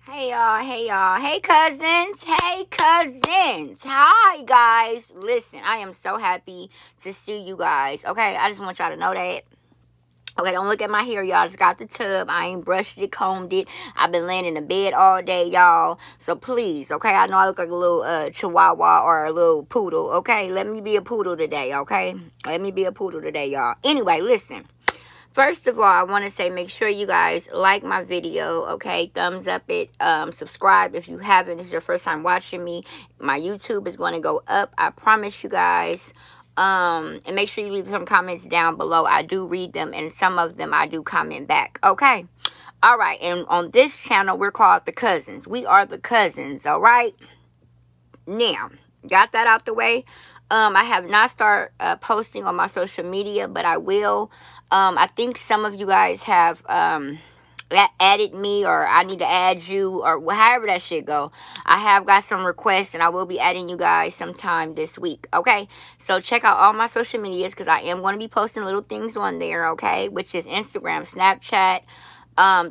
Hey y'all, hey cousins, hi guys. Listen, I am so happy to see you guys. Okay, I just want y'all to know that. Okay, don't look at my hair, y'all. I just got the tub. I ain't brushed it, combed it. I've been laying in the bed all day, y'all. So please, okay, I know I look like a little chihuahua or a little poodle. Okay, let me be a poodle today. Okay, let me be a poodle today, y'all. Anyway, listen. First of all, I want to say make sure you guys like my video, okay? Thumbs up it. Subscribe if you haven't. This is your first time watching me. My YouTube is going to go up. I promise you guys. And make sure you leave some comments down below. I do read them, and some of them I do comment back, okay? All right, and on this channel, we're called The Cousins. We are The Cousins, all right? Now, got that out the way. I have not started posting on my social media, but I will. I think some of you guys have added me, or I need to add you, or however that shit go. I have got some requests, and I will be adding you guys sometime this week, okay? So check out all my social medias, because I am going to be posting little things on there, okay? Which is Instagram, Snapchat,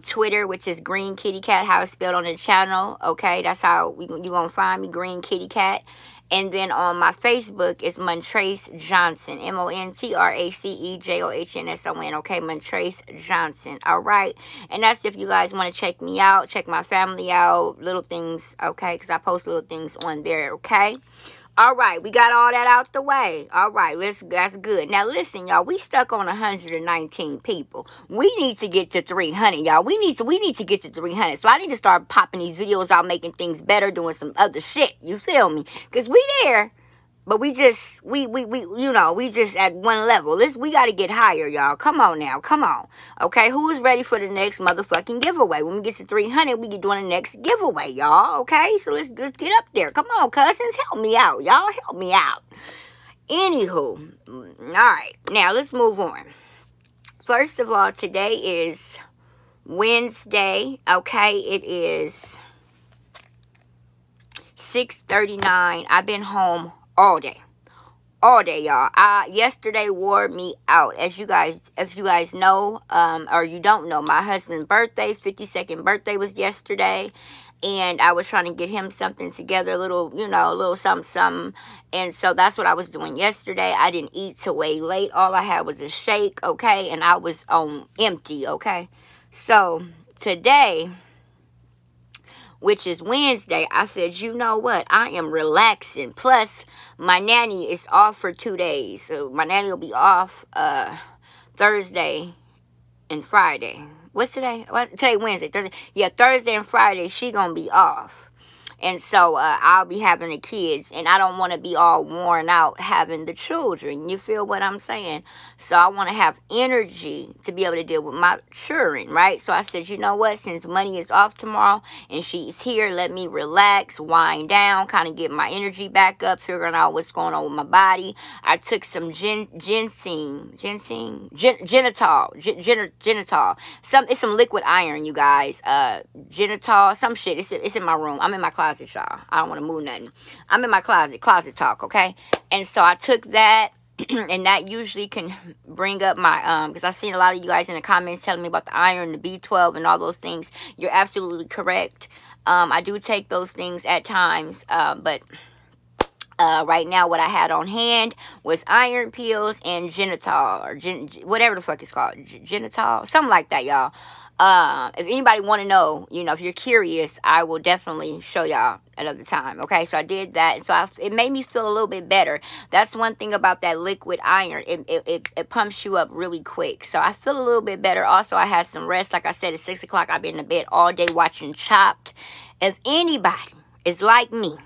Twitter, which is Green Kitty Cat, how it's spelled on the channel, okay? That's how you're going to find me, Green Kitty Cat. And then on my Facebook, it's Montrace Johnson. MontraceJohnson. Okay, Montrace Johnson. All right. And that's if you guys want to check me out, check my family out, little things, okay? Because I post little things on there, okay? All right, we got all that out the way. All right, that's good. Now, listen, y'all, we stuck on 119 people. We need to get to 300, y'all. We need to get to 300. So I need to start popping these videos out, making things better, doing some other shit. You feel me? Because we there. But we just, you know, we just at one level. We got to get higher, y'all. Come on now. Come on. Okay, who is ready for the next motherfucking giveaway? When we get to 300, we get doing the next giveaway, y'all. Okay, so let's get up there. Come on, cousins. Help me out, y'all. Help me out. Anywho, all right. Now, let's move on. First of all, today is Wednesday. Okay, it is 6:39. I've been home all day, y'all. Yesterday wore me out. If you guys know, or you don't know, my husband's birthday, 52nd birthday, was yesterday, and I was trying to get him something together, a little, you know, a little something, and so that's what I was doing yesterday. I didn't eat till way late. All I had was a shake, okay, and I was on empty, okay. So today, which is Wednesday, I said, you know what? I am relaxing. Plus, my nanny is off for 2 days. So, my nanny will be off Thursday and Friday. What's today? Today, Wednesday. Thursday. Yeah, Thursday and Friday, she going to be off. And so, I'll be having the kids. And I don't want to be all worn out having the children. You feel what I'm saying? So, I want to have energy to be able to deal with my children, right? So, I said, you know what? Since money is off tomorrow and she's here, let me relax, wind down, kind of get my energy back up, figuring out what's going on with my body. I took some genitol. It's some liquid iron, you guys. Genitol, some shit. It's in my room. I'm in my closet, y'all. I don't want to move nothing. I'm in my closet talk, okay? And so I took that, and that usually can bring up my, because I've seen a lot of you guys in the comments telling me about the iron, the B12, and all those things. You're absolutely correct. I do take those things at times, but right now what I had on hand was iron pills and genitol, or whatever the fuck it's called, genitol, something like that, y'all. If anybody want to know, you know, if you're curious, I will definitely show y'all another time, okay? So I did that, so it made me feel a little bit better. That's one thing about that liquid iron. It pumps you up really quick, so I feel a little bit better. Also, I had some rest. Like I said, at 6 o'clock, I've been in bed all day watching Chopped. If anybody is like me,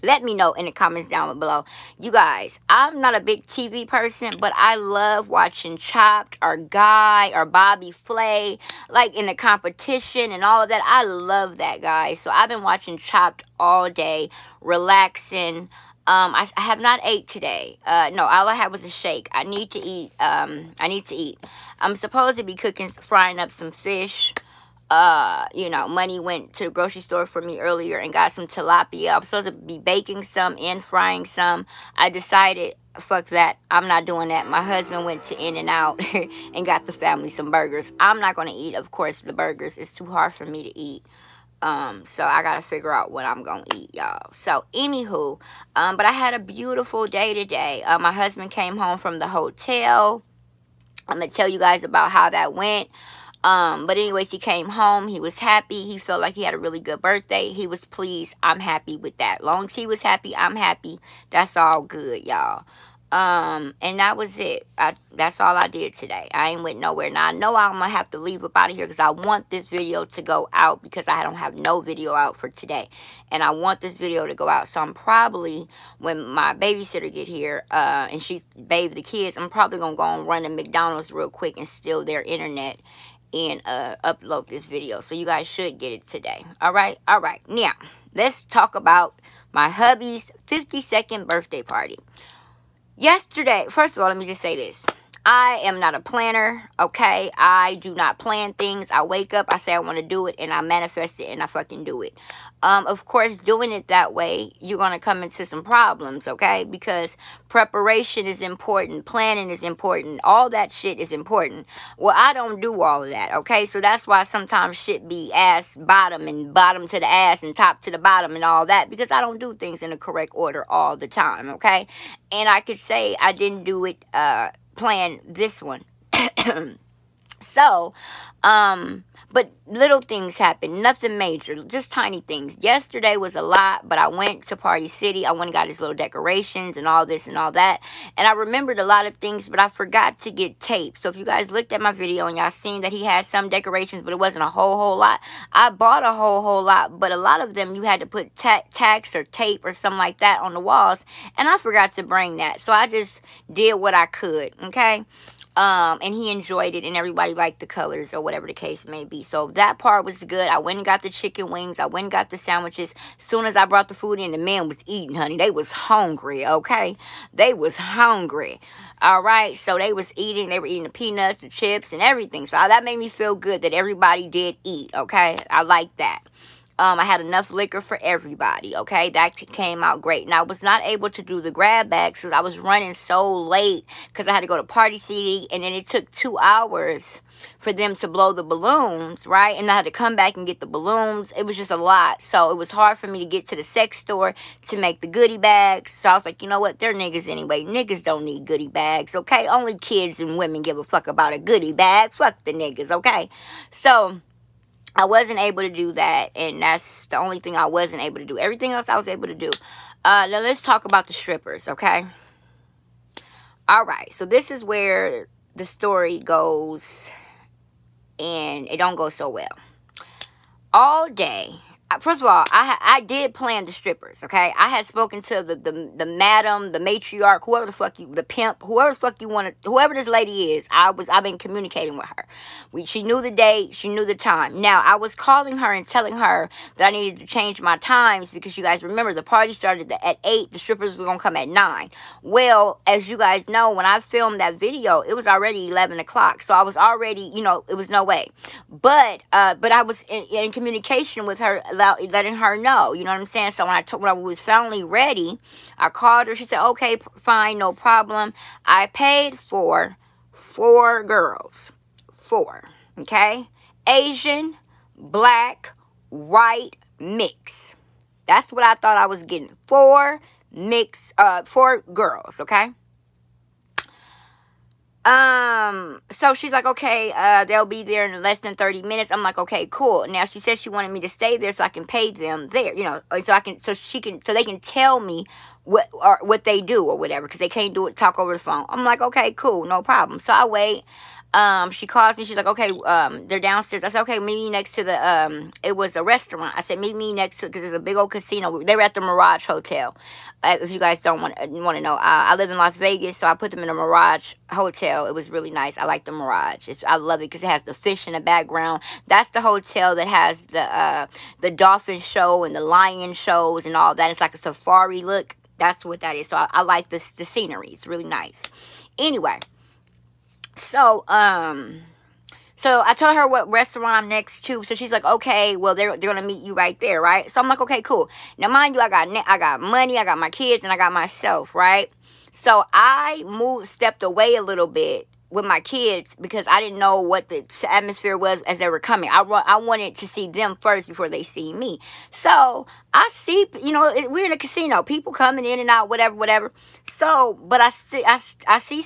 let me know in the comments down below. You guys, I'm not a big TV person, but I love watching Chopped or Guy or Bobby Flay, like in the competition and all of that. I love that, guys. So I've been watching Chopped all day, relaxing. I have not ate today. No, all I had was a shake. I need to eat. I'm supposed to be frying up some fish. You know, Money went to the grocery store for me earlier and got some tilapia. I'm supposed to be baking some and frying some. I decided, fuck that. I'm not doing that. My husband went to In-N-Out and got the family some burgers. I'm not going to eat, of course, the burgers. It's too hard for me to eat. So I gotta figure out what I'm gonna eat, y'all. So anywho, but I had a beautiful day today. My husband came home from the hotel. I'm gonna tell you guys about how that went. But anyways, he came home. He was happy. He felt like he had a really good birthday. He was pleased. I'm happy with that. Long as he was happy, I'm happy. That's all good, y'all. And that was it. That's all I did today. I ain't went nowhere. Now, I know I'm going to have to leave up out of here because I want this video to go out because I don't have no video out for today. And I want this video to go out. So I'm probably, when my babysitter get here, and she bathe the kids, I'm probably going to go and run to McDonald's real quick and steal their internet and upload this video. So you guys should get it today. All right? All right. Now, let's talk about my hubby's 52nd birthday party. Yesterday, first of all, let me just say this. I am not a planner, okay? I do not plan things. I wake up, I say I want to do it, and I manifest it, and I fucking do it. Of course, doing it that way, you're going to come into some problems, okay? Because preparation is important. Planning is important. All that shit is important. Well, I don't do all of that, okay? So that's why sometimes shit be ass bottom and bottom to the ass and top to the bottom and all that. Because I don't do things in the correct order all the time, okay? And I could say I didn't do it, plan this one. So, but little things happen, nothing major, just tiny things. Yesterday was a lot, but I went to Party City. I went and got his little decorations and all this and all that. And I remembered a lot of things, but I forgot to get tape. So if you guys looked at my video and y'all seen that he had some decorations, but it wasn't a whole lot. I bought a whole lot, but a lot of them you had to put tacks or tape or something like that on the walls. And I forgot to bring that. So I just did what I could, okay? And he enjoyed it, and everybody liked the colors or whatever the case may be. So that part was good. I went and got the chicken wings. I went and got the sandwiches. As soon as I brought the food in, the man was eating, honey. They was hungry, okay? They was hungry. All right? So they was eating. They were eating the peanuts, the chips, and everything. So that made me feel good that everybody did eat, okay? I like that. I had enough liquor for everybody, okay? That came out great. And I was not able to do the grab bags because I was running so late because I had to go to Party City, and then it took 2 hours for them to blow the balloons, right? And I had to come back and get the balloons. It was just a lot. So it was hard for me to get to the sex store to make the goodie bags. So I was like, you know what? They're niggas anyway. Niggas don't need goodie bags, okay? Only kids and women give a fuck about a goodie bag. Fuck the niggas, okay? So I wasn't able to do that, and that's the only thing I wasn't able to do. Everything else I was able to do. Now let's talk about the strippers, okay? All right, so this is where the story goes, and it don't go so well. All day, first of all, I did plan the strippers, okay? I had spoken to the madam, the matriarch, whoever the fuck you, the pimp, whoever the fuck you want to, whoever this lady is. I've been communicating with her. She knew the date, she knew the time. Now, I was calling her and telling her that I needed to change my times because you guys remember the party started at 8, the strippers were going to come at 9. Well, as you guys know, when I filmed that video, it was already 11 o'clock. So I was already, you know, it was no way. But I was in communication with her, letting her know, you know what I'm saying? So when I was finally ready, I called her. She said, okay, fine, no problem. I paid for 4 girls. 4, okay? Asian, black, white, mix. That's what I thought I was getting. 4 girls, okay? So she's like, okay, they'll be there in less than 30 minutes. I'm like, okay, cool. Now she said she wanted me to stay there so I can pay them there, you know, so they can tell me what they do or whatever, because they can't talk over the phone. I'm like, okay, cool, no problem. So I wait. She calls me. She's like, okay, they're downstairs. I said, okay, meet me next to the, it was a restaurant. I said, meet me next to, because there's a big old casino. They were at the Mirage Hotel. If you guys don't want to know, I live in Las Vegas, so I put them in a Mirage Hotel. It was really nice. I like the Mirage. I love it because it has the fish in the background. That's the hotel that has the dolphin show and the lion shows and all that. It's like a safari look. That's what that is. So I like the scenery. It's really nice. Anyway. So I told her what restaurant I'm next to. So she's like, okay, well, they're going to meet you right there, right? So I'm like, okay, cool. Now, mind you, I got money, I got my kids, and I got myself, right? So I stepped away a little bit with my kids because I didn't know what the atmosphere was as they were coming. I wanted to see them first before they see me. So I see, you know, we're in a casino, people coming in and out, whatever. So, but I see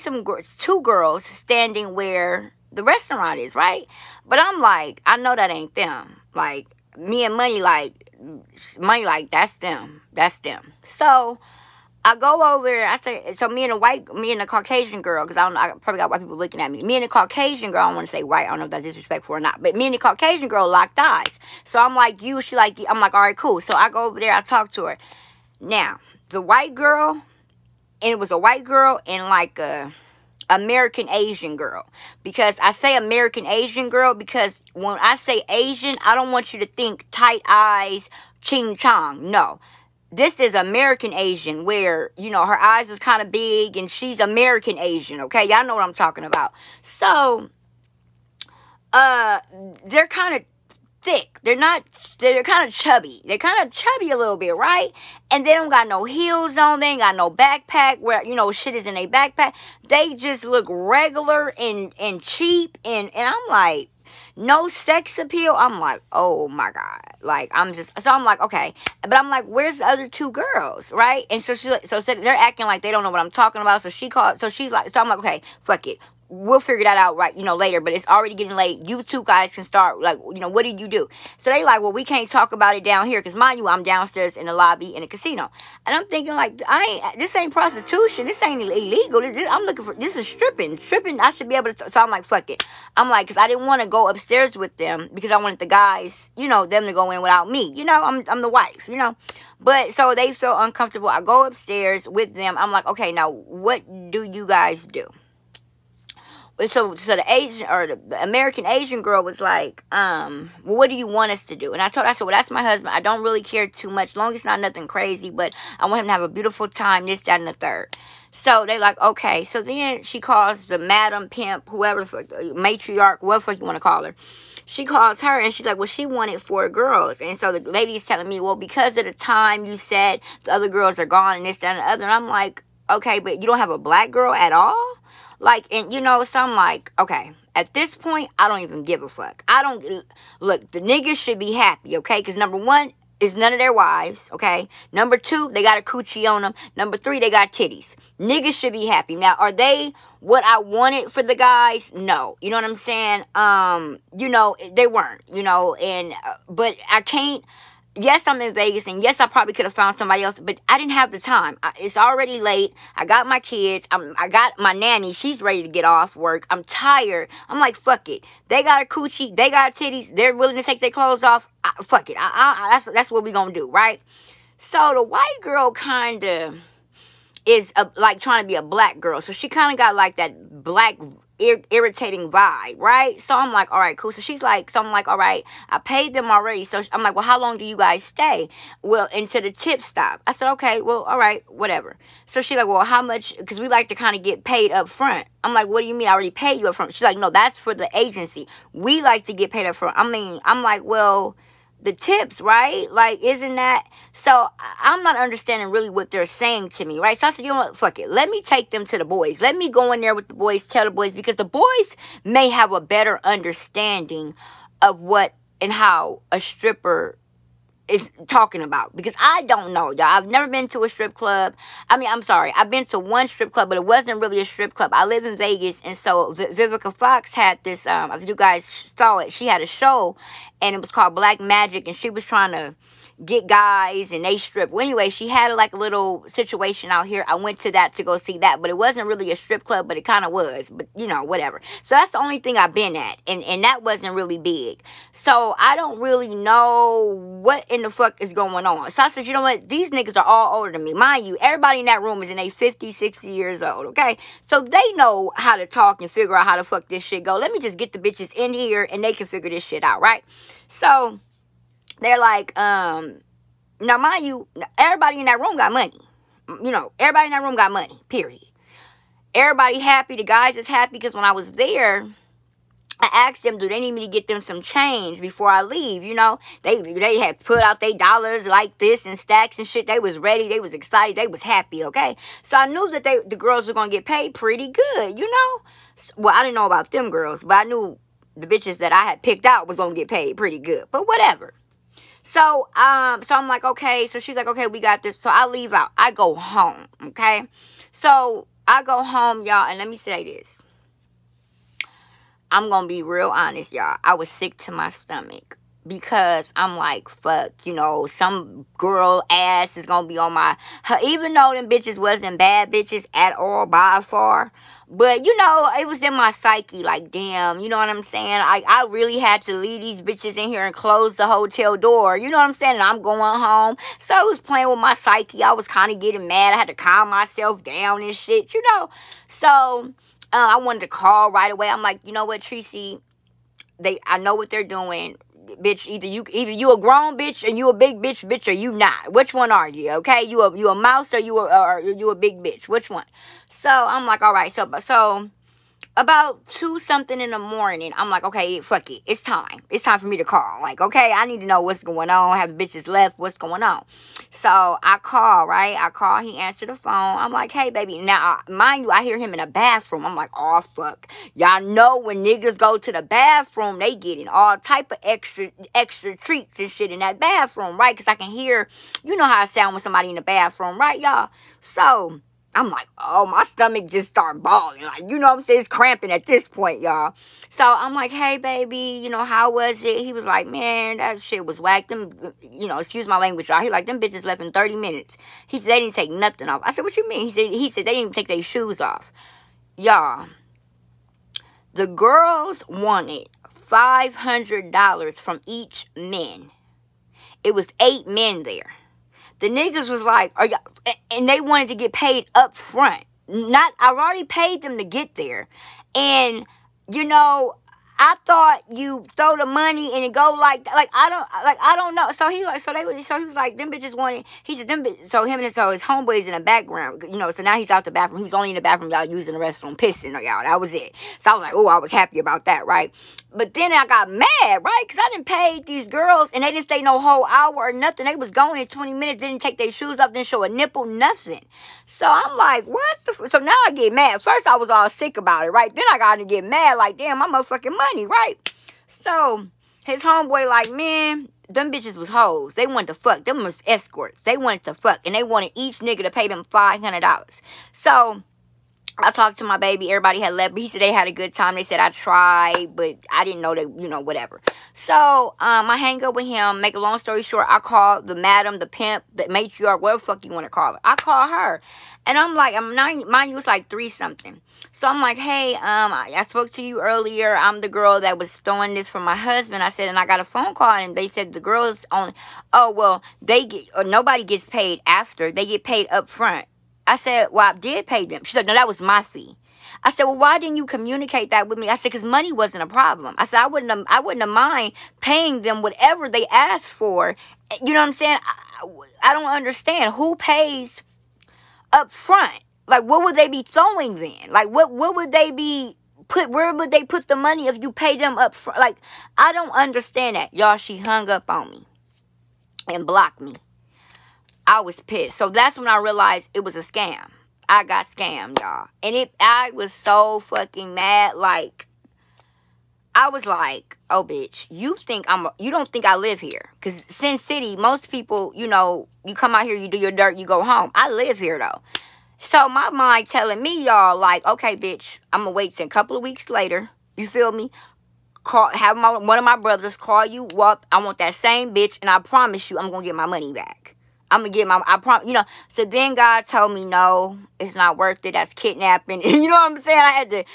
two girls standing where the restaurant is, right? But I'm like, I know that ain't them. Like, me and money, like, that's them. So I go over there. I say, so me and the Caucasian girl, because I don't know, I probably got white people looking at me. Me and the Caucasian girl, I don't want to say white, I don't know if that's disrespectful or not, but me and the Caucasian girl locked eyes. So I'm like, you, she like, I'm like, all right, cool. So I go over there, I talk to her. Now, the white girl, and it was a white girl and like a American Asian girl. Because I say American Asian girl because when I say Asian, I don't want you to think tight eyes, ching chong. No. This is American Asian where, you know, her eyes is kind of big and she's American Asian, okay? Y'all know what I'm talking about. So, they're kind of thick. They're kind of chubby. They're kind of chubby a little bit, right? And they don't got no heels on. They ain't got no backpack where, you know, shit is in a backpack. They just look regular and cheap. And I'm like, no sex appeal. I'm like, oh my God. Like, so I'm like, okay. But I'm like, where's the other two girls, right? And so they're acting like they don't know what I'm talking about. So she's like, so I'm like, okay, fuck it. We'll figure that out, right, you know, later. But it's already getting late. You two guys can start, like, you know, what do you do? So they like, well, we can't talk about it down here. Because, mind you, I'm downstairs in the lobby in a casino. And I'm thinking, like, this ain't prostitution. This ain't illegal. I'm looking for, this is stripping. Stripping, I should be able to, so I'm like, fuck it. I'm like, because I didn't want to go upstairs with them. Because I wanted the guys, you know, them to go in without me. You know, I'm the wife, you know. But, so they feel uncomfortable. I go upstairs with them. I'm like, okay, now, what do you guys do? So the Asian or the American Asian girl was like, well, what do you want us to do? And I said, well, that's my husband. I don't really care too much, long as it's not nothing crazy, but I want him to have a beautiful time, this, that, and the third. So they like, okay. So then she calls the madam, pimp, whoever, matriarch, whatever you want to call her. She calls her and she's like, well, she wanted 4 girls. And so the lady's telling me, well, because of the time you said the other girls are gone and this, that, and the other. And I'm like, okay, but you don't have a black girl at all? Like, and you know, so I'm like, okay, at this point, I don't even give a fuck. Look, the niggas should be happy, okay? Because number 1 is none of their wives, okay? Number 2, they got a coochie on them. Number 3, they got titties. Niggas should be happy. Now, are they what I wanted for the guys? No. You know what I'm saying? You know, they weren't, you know, and, but I can't. Yes, I'm in Vegas, and yes, I probably could have found somebody else, but I didn't have the time. It's already late. I got my kids. I got my nanny. She's ready to get off work. I'm tired. I'm like, fuck it. They got a coochie. They got titties. They're willing to take their clothes off. Fuck it. That's what we gonna do, right? So the white girl kind of is like trying to be a black girl. So she kind of got like that black irritating vibe, right? So I'm like, all right, cool. So she's like, so I'm like, all right, I paid them already. So I'm like, well, how long do you guys stay? Well, until the tip stop. I said, okay, well, all right, whatever. So she's like, well, how much? Because we like to kind of get paid up front. I'm like, what do you mean? I already paid you up front. She's like, no, that's for the agency. We like to get paid up front. I'm like, well, the tips, right? Like, isn't that? So I'm not understanding really what they're saying to me, right? So I said, you know what? Fuck it. Let me take them to the boys. Let me go in there with the boys, tell the boys, because the boys may have a better understanding of what and how a stripper is talking about, because I don't know, y'all. I've never been to a strip club. I mean, I'm sorry, I've been to one strip club, but it wasn't really a strip club. I live in Vegas, and so Vivica Fox had this, if you guys saw it, she had a show, and it was called Black Magic, and she was trying to get guys, and they strip. Well, anyway, she had like a little situation out here. I went to that to go see that, but it wasn't really a strip club, but it kind of was, but you know, whatever. So that's the only thing I've been at, and that wasn't really big. So I don't really know what in the fuck is going on. So I said, you know what, these niggas are all older than me. Mind you, everybody in that room is in their 50, 60 years old, okay? So they know how to talk and figure out how the fuck this shit go. Let me just get the bitches in here, and they can figure this shit out, right? So they're like, now mind you, everybody in that room got money. You know, everybody in that room got money, period. Everybody happy. The guys is happy because when I was there, I asked them, do they need me to get them some change before I leave? You know, they had put out their dollars like this and stacks and shit. They was ready. They was excited. They was happy, okay? So I knew that the girls were going to get paid pretty good, you know? Well, I didn't know about them girls, but I knew the bitches that I had picked out was going to get paid pretty good. But whatever. So I'm like, okay. So she's like, okay, we got this. So I leave out. I go home, okay? So I go home, y'all, and let me say this. I'm going to be real honest, y'all. I was sick to my stomach because I'm like, fuck, you know, some girl ass is going to be on my... even though them bitches wasn't bad bitches at all by far. But, you know, it was in my psyche, like, damn, you know what I'm saying? I really had to leave these bitches in here and close the hotel door. You know what I'm saying? And I'm going home. So I was playing with my psyche. I was kind of getting mad. I had to calm myself down and shit, you know? So... I wanted to call right away. I'm like, you know what, Tracy? I know what they're doing, bitch. Either you a grown bitch and you a big bitch, or you not. Which one are you? Okay, you a mouse or you a big bitch? Which one? So I'm like, all right. So about 2-something in the morning, I'm like, okay, fuck it. It's time. It's time for me to call. Like, okay, I need to know what's going on. Have the bitches left? What's going on? So I call, right? I call. He answered the phone. I'm like, hey, baby. Now, mind you, I hear him in the bathroom. I'm like, oh, fuck. Y'all know when niggas go to the bathroom, they getting all type of extra treats and shit in that bathroom, right? Because I can hear, you know how I sound with somebody in the bathroom, right, y'all? So... I'm like, oh, my stomach just started balling. Like, you know what I'm saying? It's cramping at this point, y'all. So I'm like, hey, baby, you know, how was it? He was like, man, that shit was whack. Them, you know, excuse my language, y'all. He like, them bitches left in 30 minutes. He said they didn't take nothing off. I said, what you mean? He said they didn't even take their shoes off. Y'all, the girls wanted $500 from each man. It was 8 men there. The niggas was like, and they wanted to get paid up front. I've already paid them to get there. And, you know, I thought you throw the money and it go like I don't know. So he was like, them bitches wanted, he said, so his homeboy's in the background, you know, so now he's out the bathroom. He was only in the bathroom, y'all, using the restroom, pissing, y'all. That was it. So I was like, oh, I was happy about that, right? But then I got mad, right? Because I didn't pay these girls and they didn't stay no whole hour or nothing. They was going in 20 minutes, didn't take their shoes off, didn't show a nipple, nothing. So I'm like, what the so now I get mad. First I was all sick about it, right? Then I got to get mad, like, damn, my motherfucking money, right? So his homeboy like, man, them bitches was hoes. They wanted to fuck. Them was escorts. They wanted to fuck. And they wanted each nigga to pay them $500. So I talked to my baby. Everybody had left. But he said they had a good time. They said I tried, but I didn't know that, you know, whatever. So I hang up with him. Make a long story short, I call the madam, the pimp, the matriarch, whatever the fuck you want to call it. I call her. And I'm like, mind you, it's like 3-something. So I'm like, hey, I spoke to you earlier. I'm the girl that was throwing this for my husband. I said, and I got a phone call, and they said the girls only, oh, well, nobody gets paid after. They get paid up front. I said, well, I did pay them. She said, no, that was my fee. I said, well, why didn't you communicate that with me? I said, because money wasn't a problem. I said, I wouldn't have mind paying them whatever they asked for. You know what I'm saying? I don't understand. Who pays up front? Like, what would they be throwing then? Like, what would they be where would they put the money if you pay them up front? Like, I don't understand that. Y'all, she hung up on me and blocked me. I was pissed. So that's when I realized it was a scam. I got scammed, y'all. And I was so fucking mad. Like, I was like, oh, bitch, you don't think I live here. Because Sin City, most people, you know, you come out here, you do your dirt, you go home. I live here, though. So my mind telling me, y'all, like, okay, bitch, I'm going to wait till a couple of weeks later. You feel me? Have one of my brothers call you up. I want that same bitch. And I promise you, I'm going to get my money back. I'm going to get you know. So then God told me, no, it's not worth it. That's kidnapping. You know what I'm saying? I had to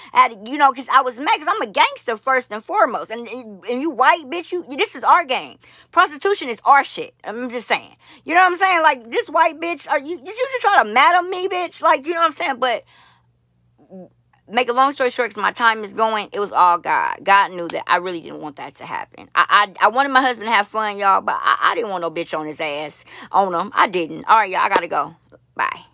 you know, because I was mad. Because I'm a gangster first and foremost. And you white, bitch, this is our game. Prostitution is our shit. I'm just saying. You know what I'm saying? Like, this white bitch, you just try to mad on me, bitch? Like, you know what I'm saying? But make a long story short, because my time is going, it was all God. God knew that I really didn't want that to happen. I wanted my husband to have fun, y'all, but I didn't want no bitch on his ass, on him. I didn't. All right, y'all, I got to go. Bye.